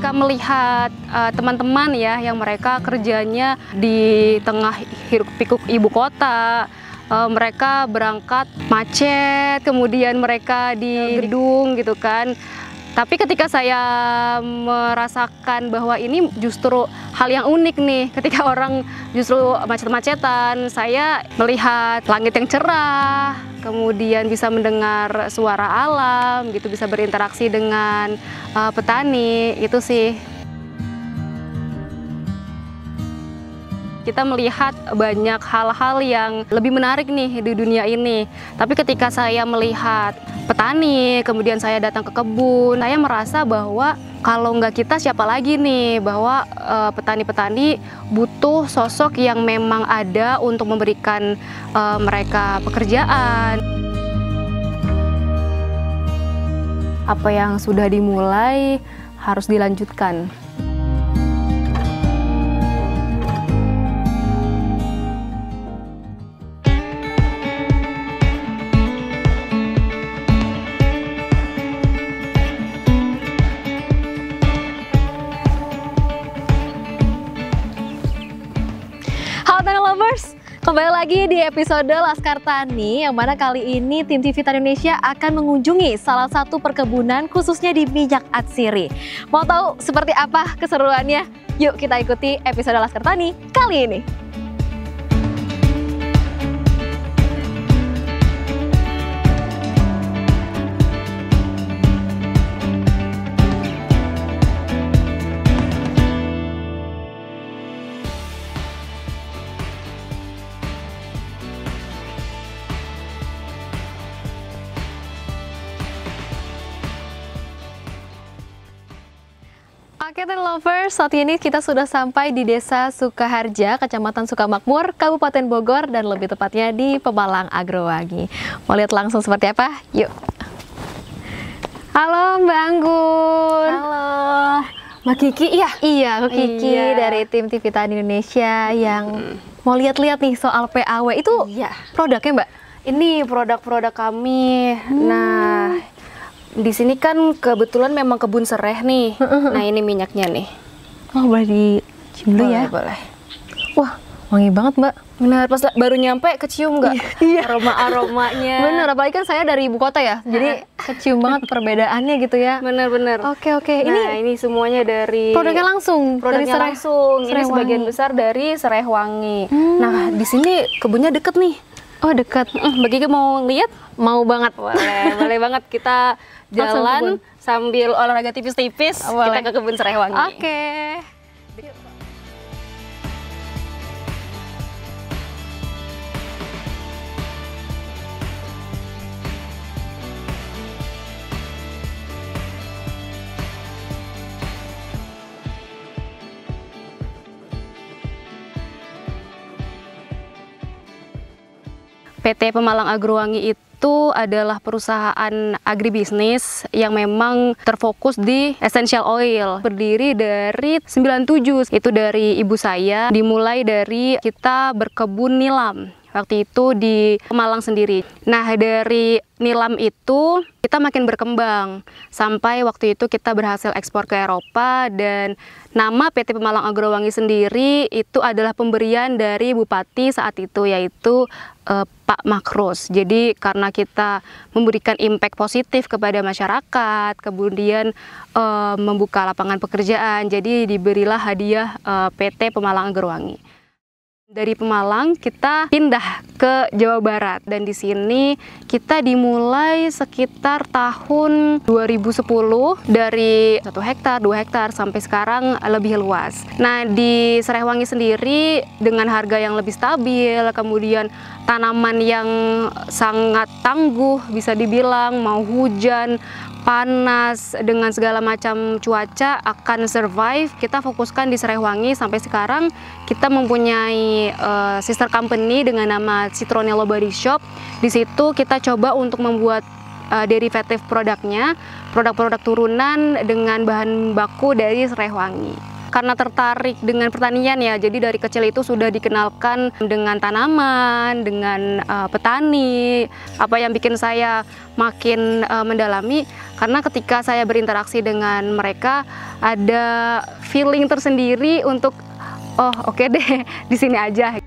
ketika melihat teman-teman ya yang mereka kerjanya di tengah hiruk pikuk ibu kota, mereka berangkat macet, kemudian mereka di gedung gitu kan. Tapi ketika saya merasakan bahwa ini justru hal yang unik nih, ketika orang justru macet-macetan, saya melihat langit yang cerah, kemudian bisa mendengar suara alam, gitu, bisa berinteraksi dengan petani, itu sih. Kita melihat banyak hal-hal yang lebih menarik nih di dunia ini. Tapi ketika saya melihat petani, kemudian saya datang ke kebun, saya merasa bahwa kalau nggak kita siapa lagi nih, bahwa petani-petani butuh sosok yang memang ada untuk memberikan mereka pekerjaan. Apa yang sudah dimulai harus dilanjutkan. Tani Lovers, kembali lagi di episode Laskar Tani, yang mana kali ini tim TV Tani Indonesia akan mengunjungi salah satu perkebunan khususnya di minyak atsiri. Mau tahu seperti apa keseruannya? Yuk kita ikuti episode Laskar Tani kali ini. Oke Tani Lovers, saat ini kita sudah sampai di Desa Sukaharja, Kecamatan Sukamakmur, Kabupaten Bogor, dan lebih tepatnya di Pemalang Agrowangi. Mau lihat langsung seperti apa? Yuk. Halo Mbak Anggun. Halo, Mbak Kiki ya? Iya, aku Kiki Iya. dari tim TV Tani Indonesia yang mau lihat-lihat nih soal PAW. Itu produknya Mbak? Ini produk-produk kami. Nah, di sini kan kebetulan memang kebun sereh nih. Nah, ini minyaknya nih. Oh, boleh dicium dulu ya? Boleh. Wah, wangi banget Mbak. Benar, pas baru nyampe kecium nggak? Iya. Aroma-aromanya. Bener, apalagi kan saya dari ibu kota ya, jadi kecium banget perbedaannya gitu ya. Bener-bener. Oke. Nah, ini semuanya dari Produknya langsung? Produknya dari langsung. Ini Serai sebagian Wangi. besar dari Serai Wangi. Nah, di sini kebunnya deket nih. Oh, dekat. Mbak Kiki mau lihat? Mau banget. Boleh banget. Kita Langsung jalan kebun. sambil olahraga tipis-tipis. Boleh. Kita ke kebun Serai Wangi. Oke. PT Pemalang Agrowangi itu adalah perusahaan agribisnis yang memang terfokus di essential oil. Berdiri dari 97, itu dari ibu saya, dimulai dari kita berkebun nilam. Waktu itu di Pemalang sendiri. Nah, dari nilam itu kita makin berkembang sampai waktu itu kita berhasil ekspor ke Eropa, dan nama PT Pemalang Agrowangi sendiri itu adalah pemberian dari Bupati saat itu, yaitu Pak Makros. Jadi karena kita memberikan impact positif kepada masyarakat, kemudian membuka lapangan pekerjaan, jadi diberilah hadiah PT Pemalang Agrowangi. Dari Pemalang kita pindah ke Jawa Barat, dan di sini kita dimulai sekitar tahun 2010 dari 1 hektar, 2 hektar sampai sekarang lebih luas. Nah, di Serai Wangi sendiri dengan harga yang lebih stabil, kemudian tanaman yang sangat tangguh bisa dibilang, mau hujan, panas, dengan segala macam cuaca akan survive. Kita fokuskan di Serai Wangi sampai sekarang. Kita mempunyai sister company dengan nama Citronello Body Shop. Di situ kita coba untuk membuat derivatif produknya, produk-produk turunan dengan bahan baku dari Serai Wangi. karena tertarik dengan pertanian ya, jadi dari kecil itu sudah dikenalkan dengan tanaman, dengan petani. Apa yang bikin saya makin mendalami, karena ketika saya berinteraksi dengan mereka ada feeling tersendiri untuk oh oke deh di sini aja.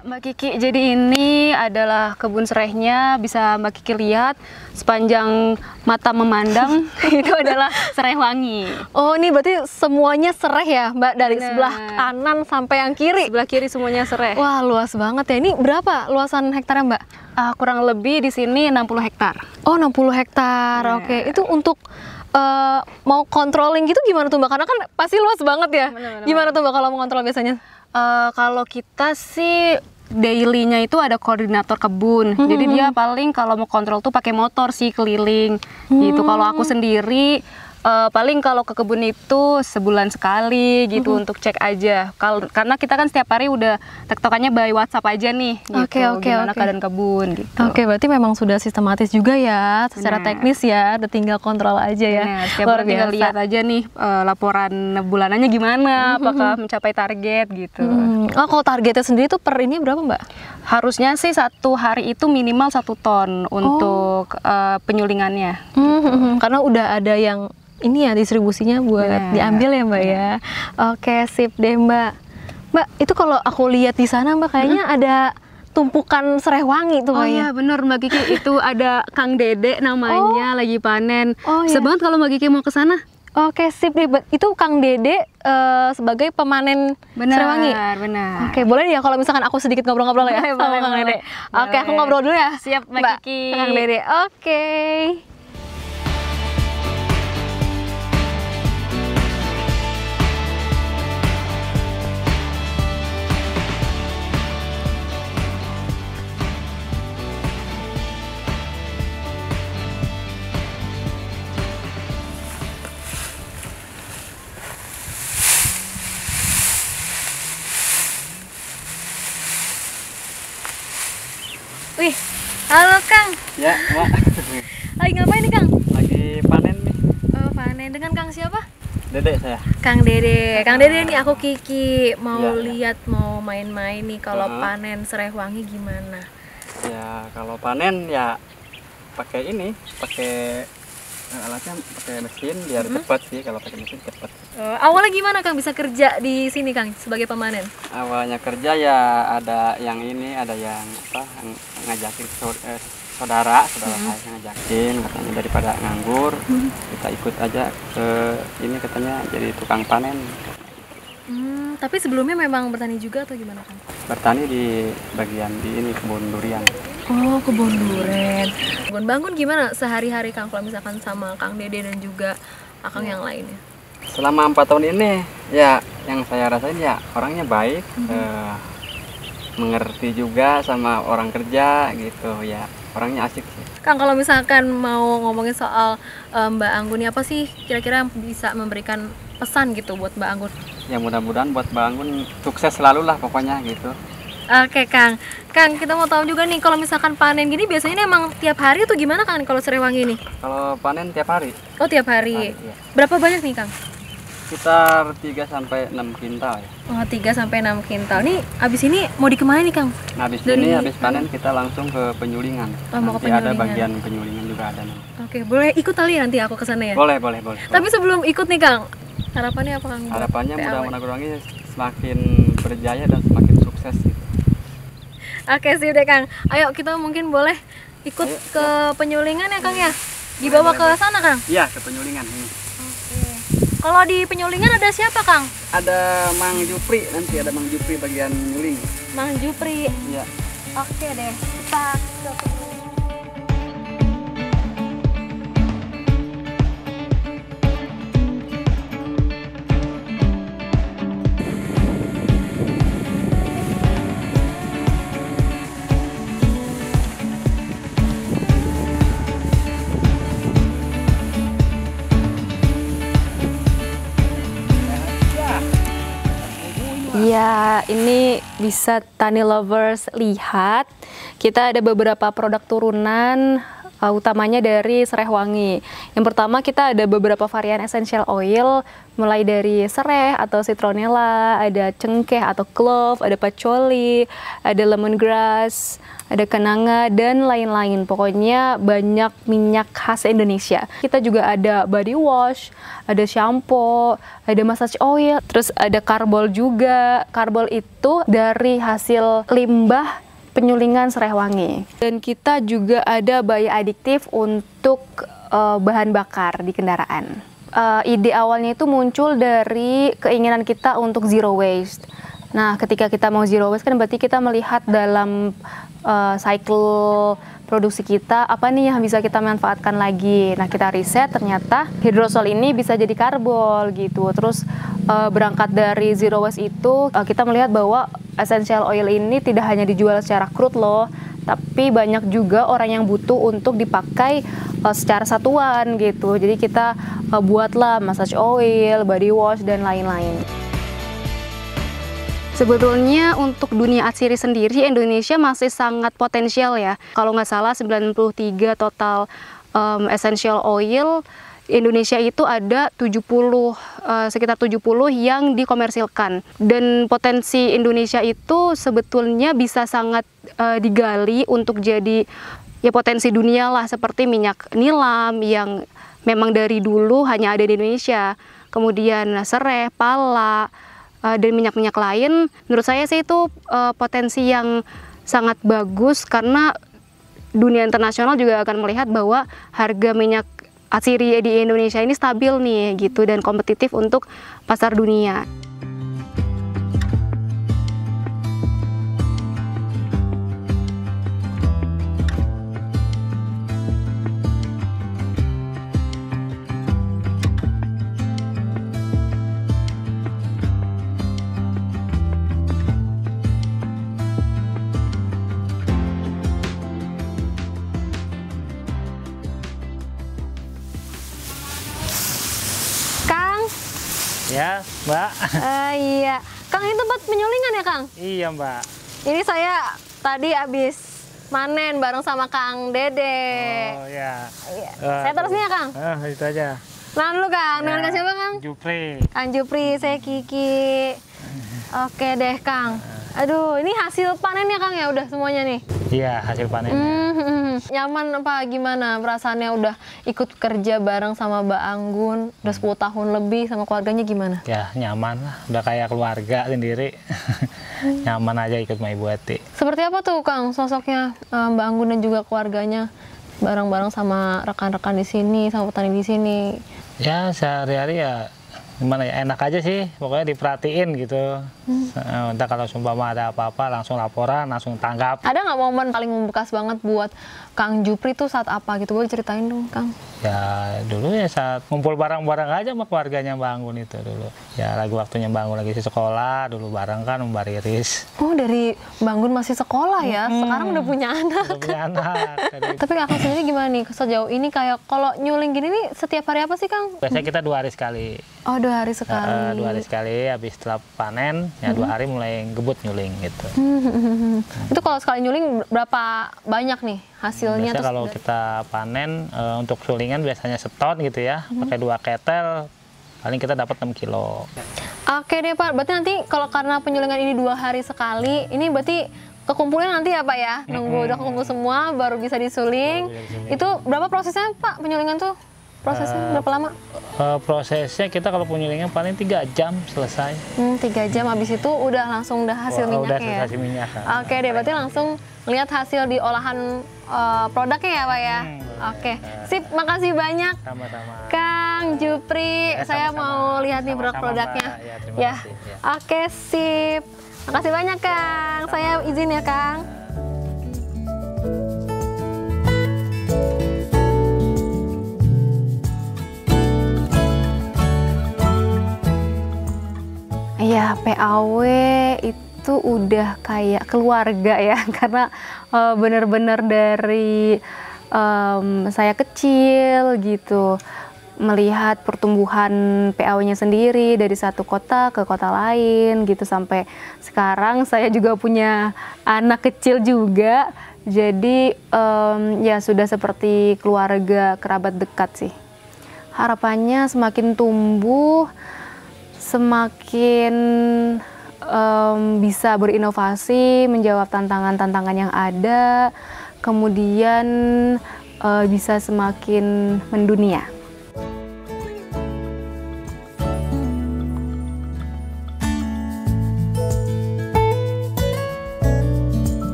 Mbak Kiki, jadi ini adalah kebun serehnya, bisa Mbak Kiki lihat sepanjang mata memandang itu adalah serai wangi. Oh, ini berarti semuanya sereh ya Mbak, dari Bener. sebelah kanan sampai yang kiri? Sebelah kiri semuanya sereh. Wah, luas banget ya. Ini berapa luasan hektarnya Mbak? Kurang lebih di sini 60 hektar. Oh, 60 hektar. Bener. Oke, itu untuk mau controlling gitu gimana tuh Mbak? Karena kan pasti luas banget ya. Bener-bener. Gimana tuh Mbak kalau mau kontrol biasanya? Kalau kita sih daily-nya itu ada koordinator kebun. Jadi dia paling kalau mau kontrol tuh pakai motor sih keliling. Gitu. Kalau aku sendiri paling kalau ke kebun itu sebulan sekali gitu untuk cek aja. Karena kita kan setiap hari udah tektokannya by WhatsApp aja nih gitu. Gimana keadaan kebun gitu. Oke, berarti memang sudah sistematis juga ya, secara Benar. teknis ya, udah tinggal kontrol aja ya. Nah, setiap Luar bulan tinggal biasa. lihat aja nih laporan bulanannya gimana, apakah mencapai target gitu. Oh, kalau targetnya sendiri tuh per ini berapa Mbak? Harusnya sih satu hari itu minimal 1 ton untuk penyulingannya. Karena udah ada yang ini ya distribusinya buat Benar. diambil ya Mbak ya. Oke, sip deh Mbak. Mbak, itu kalau aku lihat di sana Mbak kayaknya ada tumpukan serai wangi tuh Oh kayaknya. iya bener Mbak Kiki, itu ada Kang Dede namanya lagi panen. Oh, Bisa iya. banget kalau Mbak Kiki mau ke sana. Oke, sip deh. Itu Kang Dede sebagai pemanen serai wangi. Benar. Oke, boleh ya kalau misalkan aku sedikit ngobrol-ngobrol ya Boleh, sama boleh, Kang Dede. boleh. Oke, aku Boleh. ngobrol dulu ya. Siap, Mbak Kiki. Kang Dede. Oke. Wih, halo Kang. Ya, Mak. Lagi ngapain nih Kang? Lagi panen nih. Oh, panen dengan Kang siapa? Dedek saya. Kang Dede. Kang Dede nih aku Kiki. Mau Iya, iya. lihat, mau main-main nih kalau Heeh. panen serai wangi gimana? Ya, kalau panen ya pakai ini, pakai alatnya pakai mesin biar cepat sih. Kalau pakai mesin cepat. Awalnya gimana Kang bisa kerja di sini Kang sebagai pemanen? Awalnya kerja ya ada yang ini, ada yang apa ngajakin saudara saya ngajakin, katanya daripada nganggur kita ikut aja ke ini, katanya jadi tukang panen. Tapi sebelumnya memang bertani juga atau gimana Kang? Bertani di bagian di ini kebun durian. Oh, kebun durian. Kebun Bangun gimana sehari-hari Kang kalau misalkan sama Kang Dede dan juga Akang yang lainnya? Selama 4 tahun ini ya yang saya rasain ya orangnya baik, mengerti juga sama orang kerja gitu ya, orangnya asik sih. Kang, kalau misalkan mau ngomongin soal Mbak Anggun, apa sih kira-kira yang bisa memberikan pesan gitu buat Mbak Anggun? Ya mudah-mudahan buat bangun sukses selalu lah pokoknya gitu. Oke Kang, Kang kita mau tahu juga nih kalau misalkan panen gini biasanya emang tiap hari tuh gimana Kang kalau serai wangi ini? Kalau panen tiap hari, Oh tiap hari. iya. Berapa banyak nih Kang? Sekitar 3 sampai 6 kintal ya. Oh 3 sampai 6 kintal. Nih abis ini mau dikemana nih Kang? Nah, habis Dari- ini habis panen kita langsung ke penyulingan. Oh, mau ke Nanti ada penyulingan. bagian penyulingan juga ada nih. Oke, boleh ikut kali ya nanti aku ke sana ya? Boleh. Tapi sebelum ikut nih Kang, harapannya apa Kang? buat Harapannya PAW? mudah-mudahan Agrowangi semakin berjaya dan semakin sukses gitu. Oke sih deh Kang. Ayo kita mungkin boleh ikut Ayo, ke penyulingan ya Kang ya? Dibawa ke sana Kang? Iya, ke penyulingan ini. Kalau di penyulingan ada siapa Kang? Ada Mang Jupri, nanti ada Mang Jupri bagian nyuling. Mang Jupri. Iya. Oke deh. Kita ke penyulingan. Ya, ini bisa Tani Lovers lihat. Kita ada beberapa produk turunan, utamanya dari serai wangi. Yang pertama kita ada beberapa varian essential oil, mulai dari serai atau citronella, ada cengkeh atau clove, ada patchouli, ada lemongrass, ada kenanga, dan lain-lain. Pokoknya banyak minyak khas Indonesia. Kita juga ada body wash, ada shampoo, ada massage oil, terus ada karbol juga. Karbol itu dari hasil limbah penyulingan serai wangi. Dan kita juga ada bioadiktif untuk bahan bakar di kendaraan. Ide awalnya itu muncul dari keinginan kita untuk zero waste. Nah, ketika kita mau zero waste kan berarti kita melihat dalam cycle produksi kita, apa nih yang bisa kita manfaatkan lagi. Nah, kita riset ternyata hidrosol ini bisa jadi karbol gitu. Terus berangkat dari zero waste itu, kita melihat bahwa essential oil ini tidak hanya dijual secara crude loh, tapi banyak juga orang yang butuh untuk dipakai secara satuan gitu. Jadi kita buatlah massage oil, body wash, dan lain-lain. Sebetulnya untuk dunia atsiri sendiri, Indonesia masih sangat potensial ya. Kalau nggak salah 93 total essential oil, Indonesia itu ada 70, sekitar 70 yang dikomersilkan. Dan potensi Indonesia itu sebetulnya bisa sangat digali untuk jadi ya potensi dunia lah, seperti minyak nilam yang memang dari dulu hanya ada di Indonesia. Kemudian serai, pala, dan minyak-minyak lain. Menurut saya sih itu potensi yang sangat bagus, karena dunia internasional juga akan melihat bahwa harga minyak atsiri di Indonesia ini stabil nih gitu, dan kompetitif untuk pasar dunia. Ya, Mbak. Iya, Kang, ini tempat penyulingan ya, Kang? Iya, Mbak. Ini saya tadi habis manen bareng sama Kang Dede. Oh, ya. Iya. Saya terus nih ya, Kang? Itu aja. Nah, dulu, Kang. Dengan Kang siapa, Kang? Jupri. Kang Jupri, saya Kiki. Oke deh, Kang. Aduh, ini hasil panen ya, Kang, ya? Udah semuanya nih? Iya, hasil panen. Nyaman apa gimana perasaannya udah ikut kerja bareng sama Mbak Anggun udah 10 tahun lebih, sama keluarganya gimana? Ya, nyaman lah. Udah kayak keluarga sendiri. Nyaman aja ikut sama Ibu Eti. Seperti apa tuh, Kang, sosoknya Mbak Anggun dan juga keluarganya bareng-bareng sama rekan-rekan di sini, sama petani di sini? Ya, sehari-hari ya gimana ya, enak aja sih, pokoknya diperhatiin gitu. Entah kalau sumpama ada apa-apa langsung laporan, langsung tanggap. Ada nggak momen paling membekas banget buat Kang Jupri tuh saat apa gitu? Boleh ceritain dong, Kang. Ya dulu ya saat ngumpul bareng-bareng aja sama keluarganya Mbak Anggun itu dulu. Ya lagi waktunya Mbak Anggun lagi di sekolah, dulu bareng kan Mbak Riris. Oh, dari Mbak Anggun masih sekolah ya? Sekarang udah punya anak. Udah punya anak. Tapi Kakak sendiri gimana nih sejauh ini, kayak kalau nyuling gini nih setiap hari apa sih, Kang? Biasanya kita 2 hari sekali. Oh, 2 hari sekali. 2 hari sekali, habis setelah panen, ya 2 hari mulai ngebut nyuling gitu. Itu kalau sekali nyuling berapa banyak nih hasilnya? Biasanya kalau kita panen untuk sulingan biasanya seton gitu ya, pakai 2 ketel, paling kita dapat 6 kilo. Oke deh, Pak. Berarti nanti kalau karena penyulingan ini 2 hari sekali, ini berarti kekumpulnya nanti ya, Pak ya? Nunggu udah kumpul semua baru bisa disuling. Itu berapa prosesnya, Pak, penyulingan tuh? Prosesnya berapa lama? Prosesnya kita kalau penyulingan paling 3 jam selesai. 3 jam, habis itu udah langsung hasil minyaknya udah ya? hasil minyak. Oke deh, berarti langsung lihat hasil di olahan produknya ya, Pak ya? Oke, sip, makasih banyak. Sama-sama. Kang Jupri, saya mau lihat nih produk-produknya. Ya, oke, sip. Makasih banyak, Kang. Saya izin ya, Kang. Ya, PAW itu udah kayak keluarga ya, karena bener-bener dari saya kecil gitu, melihat pertumbuhan PAW-nya sendiri dari satu kota ke kota lain gitu, sampai sekarang saya juga punya anak kecil juga, jadi ya sudah seperti keluarga kerabat dekat sih. Harapannya semakin tumbuh, semakin bisa berinovasi, menjawab tantangan-tantangan yang ada, kemudian bisa semakin mendunia.